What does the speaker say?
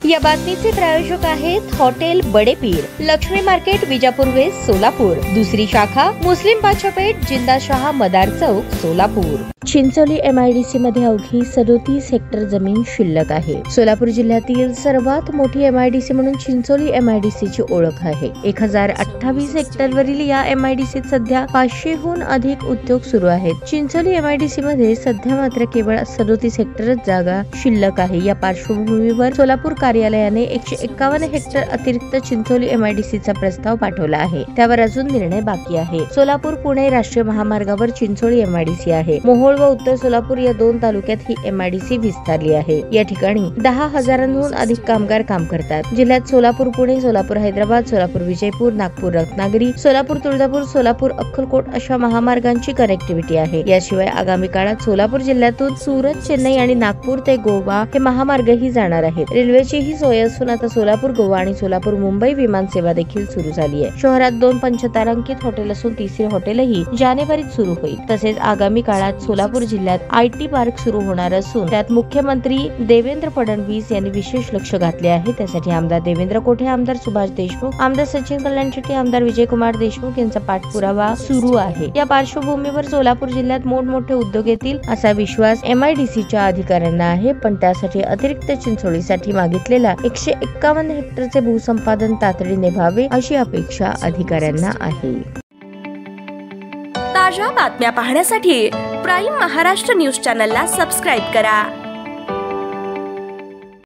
या बातमीचे प्रायोजक आहेत hotel Badepir, Laxmi market, Vijapur west, Solapur. दुसरी शाखा मुस्लिम बादशाहपेठ, जिंदाशाह मदार चौक, सोलापूर। चिंचोली MIDC मध्ये अवघी 37 हेक्टर जमीन शिल्लक आहे। सोलापूर जिल्ह्यातील सर्वात मोठी MIDC म्हणून चिंचोली MIDC ची ओळख आहे। 1028 हेक्टरवरील या MIDC सध्या 500हून अधिक उद्योग सुरू आहेत। चिंचोली MIDC मध्ये सध्या मात्र केवळ 37 हेक्टरच जागा शिल्लक आहे। या पार्श्वभूमीवर सोलापूर कार्यालयाने 151 हेक्टर अतिरिक्त चिंचोली MIDC चा प्रस्ताव पाठवला आहे। त्यावर अजून निर्णय बाकी आहे। सोलापूर पुणे राष्ट्रीय महामार्गावर चिंचोली MIDC आहे। मोहोळ व उत्तर सोलापूर या दोन तालुक्यात ही MIDC विस्तारली आहे। या ठिकाणी 10,000हून अधिक कामगार काम करतात। जिल्ह्यात सोलापूर पुणे, सोलापूर हैदराबाद, सोलापूर विजयपूर, नागपूर रत्नागिरी, सोलापूर तुळजापूर, सोलापूर अक्कलकोट अशा महामार्गांची कनेक्टिव्हिटी आहे। याशिवाय आगामी काळात सोलापूर जिल्ह्यातून सुरत, चेन्नई आणि नागपूर ते गोवा हे महामार्गही जाणार आहेत। रेल्वेची ही सोय असून आता सोलापूर गोवा आणि सोलापूर मुंबई विमान सेवा देखील सुरू झाली आहे। शहरात 2 पंचतारांकित हॉटेल असून तिसरे हॉटेलही जानेवारीत सुरू होईल। तसेच आगामी काळात सोलापूर जिल्ह्यात IT पार्क सुरू होणार असून त्यात मुख्यमंत्री देवेंद्र फडणवीस यांनी विशेष लक्ष घातले आहे। त्यासाठी आमदार देवेंद्र कोठे, आमदार सुभाष देशमुख, आमदार सचिन कल्याण शेट्टी, आमदार विजयकुमार देशमुख यांचा पाठपुरावा सुरू आहे। या पार्श्वभूमीवर सोलापूर जिल्ह्यात मोठमोठे उद्योग येतील असा विश्वास MIDCच्या अधिकाऱ्यांना आहे। पण त्यासाठी अतिरिक्त चिंचोलीसाठी मागितलेला 151 हेक्टरचे भूसंपादन तातडीने व्हावे अशी अपेक्षा अधिकाऱ्यांना आहे। ताज्या बातम्या पाहण्यासाठी प्राईम महाराष्ट्र न्यूज चॅनलला सबस्क्राईब करा।